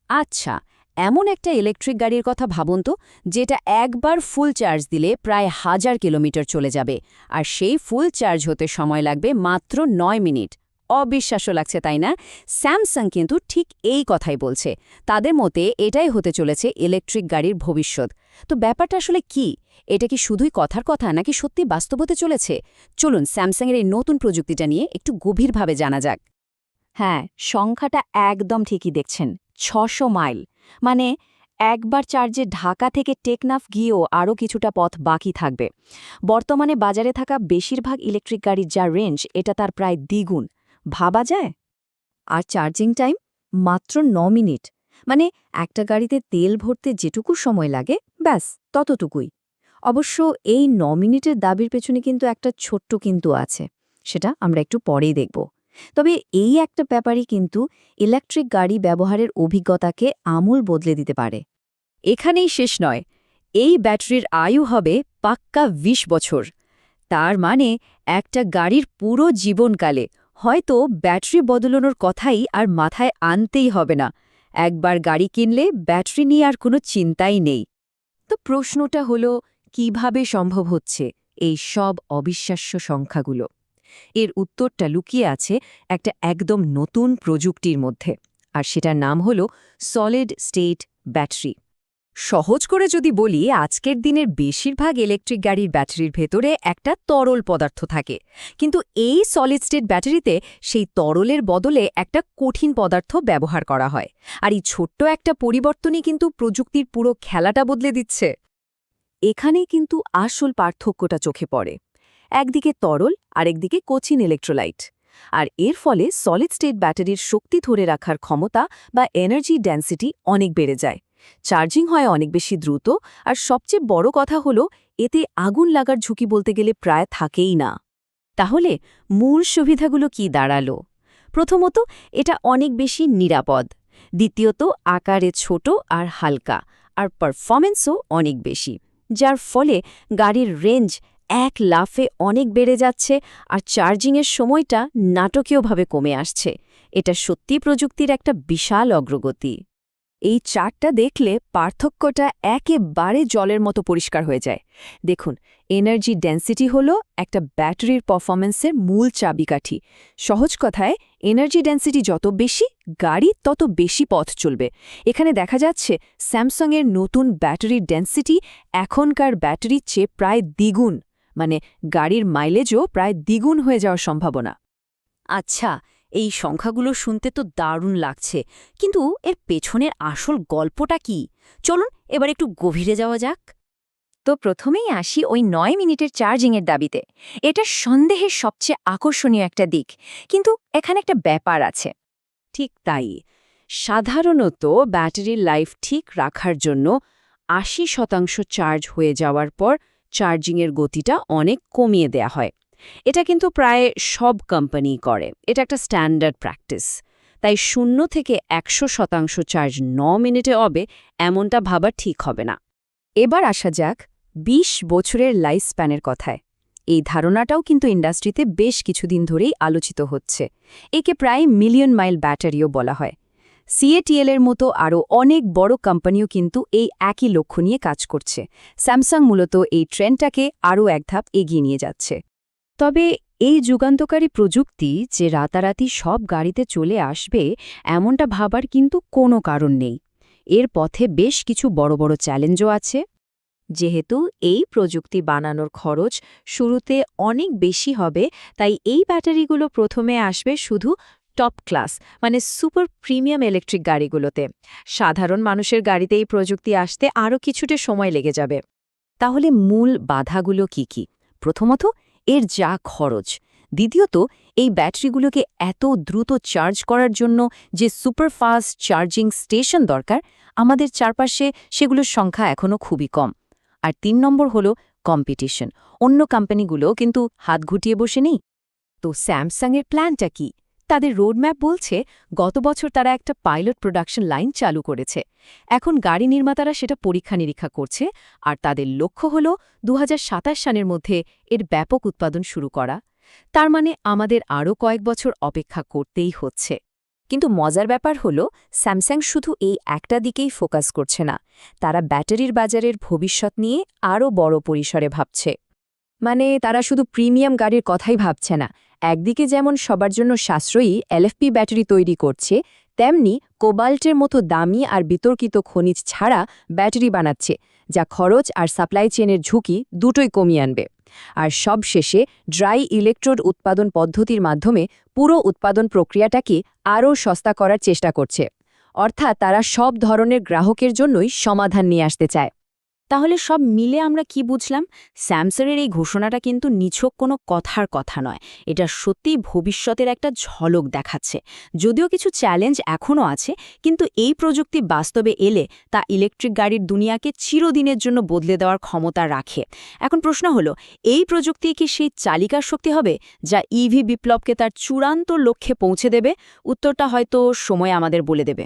আচ্ছা, এমন একটা ইলেকট্রিক গাড়ির কথা ভাবুন তো, যেটা একবার ফুল চার্জ দিলে প্রায় 1000 কিলোমিটার চলে যাবে, আর সেই ফুল চার্জ হতে সময় লাগবে মাত্র 9 মিনিট। অবিশ্বাস্য লাগছে, তাই না? স্যামসাং কিন্তু ঠিক এই কথাই বলছে। তাদের মতে এটাই হতে চলেছে ইলেকট্রিক গাড়ির ভবিষ্যৎ। তো ব্যাপারটা আসলে কি? এটা কি শুধুই কথার কথা, নাকি সত্যি বাস্তব হতে চলেছে? চলুন স্যামসাংয়ের এই নতুন প্রযুক্তিটা নিয়ে একটু গভীরভাবে জানা যাক। হ্যাঁ, সংখ্যাটা একদম ঠিকই দেখছেন। ৬০০ মাইল। মানে একবার চার্জে ঢাকা থেকে টেকনাফ গিয়েও আরও কিছুটা পথ বাকি থাকবে। বর্তমানে বাজারে থাকা বেশিরভাগ ইলেকট্রিক গাড়ির যা রেঞ্জ, এটা তার প্রায় দ্বিগুণ। ভাবা যায়? আর চার্জিং টাইম মাত্র ৯ মিনিট। মানে একটা গাড়িতে তেল ভরতে যেটুকু সময় লাগে, ব্যাস ততটুকুই। অবশ্য এই ৯ মিনিটের দাবির পেছনে কিন্তু একটা ছোট্ট কিন্তু আছে। সেটা আমরা একটু পরেই দেখব। তবে এই একটা ব্যাপারই কিন্তু ইলেকট্রিক গাড়ি ব্যবহারের অভিজ্ঞতাকে আমূল বদলে দিতে পারে। এখানেই শেষ নয়, এই ব্যাটারির আয়ু হবে পাক্কা ২০ বছর। তার মানে একটা গাড়ির পুরো জীবনকালে হয়তো ব্যাটারি বদলানোর কথাই আর মাথায় আনতেই হবে না। একবার গাড়ি কিনলে ব্যাটারি নিয়ে আর কোনো চিন্তাই নেই। তো প্রশ্নটা হলো, কিভাবে সম্ভব হচ্ছে এই সব অবিশ্বাস্য সংখ্যাগুলো? এর উত্তরটা লুকিয়ে আছে একটা একদম নতুন প্রযুক্তির মধ্যে, আর সেটার নাম হল সলিড স্টেট ব্যাটারি। সহজ করে যদি বলি, আজকের দিনের বেশিরভাগ ইলেকট্রিক গাড়ির ব্যাটারির ভেতরে একটা তরল পদার্থ থাকে, কিন্তু এই সলিড স্টেট ব্যাটারিতে সেই তরলের বদলে একটা কঠিন পদার্থ ব্যবহার করা হয়। আর এই ছোট্ট একটা পরিবর্তনই কিন্তু প্রযুক্তির পুরো খেলাটা বদলে দিচ্ছে। এখানেই কিন্তু আসল পার্থক্যটা চোখে পড়ে। একদিকে তরল, আরেকদিকে কঠিন ইলেকট্রোলাইট। আর এর ফলে সলিড স্টেট ব্যাটারির শক্তি ধরে রাখার ক্ষমতা বা এনার্জি ডেন্সিটি অনেক বেড়ে যায়। চার্জিং হয় অনেক বেশি দ্রুত, আর সবচেয়ে বড় কথা হলো, এতে আগুন লাগার ঝুঁকি বলতে গেলে প্রায় থাকেই না। তাহলে মূল সুবিধাগুলো কি দাঁড়ালো? প্রথমত, এটা অনেক বেশি নিরাপদ। দ্বিতীয়ত, আকারে ছোট আর হালকা, আর পারফরমেন্সও অনেক বেশি, যার ফলে গাড়ির রেঞ্জ এক লাফে অনেক বেড়ে যাচ্ছে, আর চার্জিংয়ের সময়টা নাটকীয়ভাবে কমে আসছে। এটা সত্যি প্রযুক্তির একটা বিশাল অগ্রগতি। এই চার্টটা দেখলে পার্থক্যটা একেবারে জলের মতো পরিষ্কার হয়ে যায়। দেখুন, এনার্জি ডেন্সিটি হলো একটা ব্যাটারির পারফরম্যান্সের মূল চাবিকাঠি। সহজ কথায়, এনার্জি ডেন্সিটি যত বেশি, গাড়ি তত বেশি পথ চলবে। এখানে দেখা যাচ্ছে স্যামসাংয়ের নতুন ব্যাটারির ডেন্সিটি এখনকার ব্যাটারির চেয়ে প্রায় দ্বিগুণ। মানে গাড়ির মাইলেজও প্রায় দ্বিগুণ হয়ে যাওয়ার সম্ভাবনা। আচ্ছা, এই সংখ্যাগুলো শুনতে তো দারুণ লাগছে, কিন্তু এর পেছনের আসল গল্পটা কি? চলুন এবার একটু গভীরে যাওয়া যাক। তো প্রথমেই আসি ওই ৯ মিনিটের চার্জিংয়ের দাবিতে। এটা সন্দেহের সবচেয়ে আকর্ষণীয় একটা দিক, কিন্তু এখানে একটা ব্যাপার আছে। ঠিক তাই। সাধারণত ব্যাটারির লাইফ ঠিক রাখার জন্য ৮০% চার্জ হয়ে যাওয়ার পর চার্জিংয়ের গতিটা অনেক কমিয়ে দেয়া হয়। এটা কিন্তু প্রায় সব কোম্পানিই করে, এটা একটা স্ট্যান্ডার্ড প্র্যাকটিস। তাই ০ থেকে ১০০% চার্জ ৯ মিনিটে হবে এমনটা ভাবা ঠিক হবে না। এবার আসা যাক ২০ বছরের লাইফ স্প্যানের কথায়। এই ধারণাটাও কিন্তু ইন্ডাস্ট্রিতে বেশ কিছুদিন ধরেই আলোচিত হচ্ছে। একে প্রায় মিলিয়ন মাইল ব্যাটারিও বলা হয়। সিএটিএল এর মতো আরও অনেক বড় কোম্পানিও কিন্তু এই একই লক্ষ্য নিয়ে কাজ করছে। স্যামসাং মূলত এই ট্রেন্ডটাকে আরও এক ধাপ এগিয়ে নিয়ে যাচ্ছে। তবে এই যুগান্তকারী প্রযুক্তি যে রাতারাতি সব গাড়িতে চলে আসবে এমনটা ভাবার কিন্তু কোনো কারণ নেই। এর পথে বেশ কিছু বড় বড় চ্যালেঞ্জও আছে। যেহেতু এই প্রযুক্তি বানানোর খরচ শুরুতে অনেক বেশি হবে, তাই এই ব্যাটারিগুলো প্রথমে আসবে শুধু টপ ক্লাস, মানে সুপার প্রিমিয়াম ইলেকট্রিক গাড়িগুলোতে। সাধারণ মানুষের গাড়িতে এই প্রযুক্তি আসতে আরও কিছুটা সময় লেগে যাবে। তাহলে মূল বাধাগুলো কি কি? প্রথমত, এর যা খরচ। দ্বিতীয়ত, এই ব্যাটারিগুলোকে এত দ্রুত চার্জ করার জন্য যে সুপারফাস্ট চার্জিং স্টেশন দরকার, আমাদের চারপাশে সেগুলোর সংখ্যা এখনও খুবই কম। আর ৩ নম্বর হল কম্পিটিশন। অন্য কোম্পানিগুলো কিন্তু হাত ঘুটিয়ে বসে নেই। তো স্যামসাংয়ের প্ল্যানটা কি? তাদের রোডম্যাপ বলছে গত বছর তারা একটা পাইলট প্রোডাকশন লাইন চালু করেছে। এখন গাড়ি নির্মাতারা সেটা পরীক্ষা নিরীক্ষা করছে, আর তাদের লক্ষ্য হল ২০২৭ সালের মধ্যে এর ব্যাপক উৎপাদন শুরু করা। তার মানে আমাদের আরও কয়েক বছর অপেক্ষা করতেই হচ্ছে। কিন্তু মজার ব্যাপার হলো স্যামসাং শুধু এই একটা দিকেই ফোকাস করছে না, তারা ব্যাটারির বাজারের ভবিষ্যৎ নিয়ে আরও বড় পরিসরে ভাবছে। মানে তারা শুধু প্রিমিয়াম গাড়ির কথাই ভাবছে না, একদিকে যেমন সবার জন্য সাশ্রয়ী এলএফপি ব্যাটারি তৈরি করছে, তেমনি কোবাল্টের মতো দামি আর বিতর্কিত খনিজ ছাড়া ব্যাটারি বানাচ্ছে, যা খরচ আর সাপ্লাই চেনের ঝুঁকি দুটোই কমিয়ে আনবে। আর সবশেষে ড্রাই ইলেকট্রোড উৎপাদন পদ্ধতির মাধ্যমে পুরো উৎপাদন প্রক্রিয়াটাকে আরও সস্তা করার চেষ্টা করছে। অর্থাৎ তারা সব ধরনের গ্রাহকের জন্যই সমাধান নিয়ে আসতে চায়। তাহলে সব মিলে আমরা কি বুঝলাম? স্যামসাংয়ের এই ঘোষণাটা কিন্তু নিছক কোনো কথার কথা নয়, এটা সত্যিই ভবিষ্যতের একটা ঝলক দেখাচ্ছে। যদিও কিছু চ্যালেঞ্জ এখনও আছে, কিন্তু এই প্রযুক্তি বাস্তবে এলে তা ইলেকট্রিক গাড়ির দুনিয়াকে চিরদিনের জন্য বদলে দেওয়ার ক্ষমতা রাখে। এখন প্রশ্ন হলো, এই প্রযুক্তি কি সেই চালিকার শক্তি হবে যা ইভি বিপ্লবকে তার চূড়ান্ত লক্ষ্যে পৌঁছে দেবে? উত্তরটা হয়তো সময় আমাদের বলে দেবে।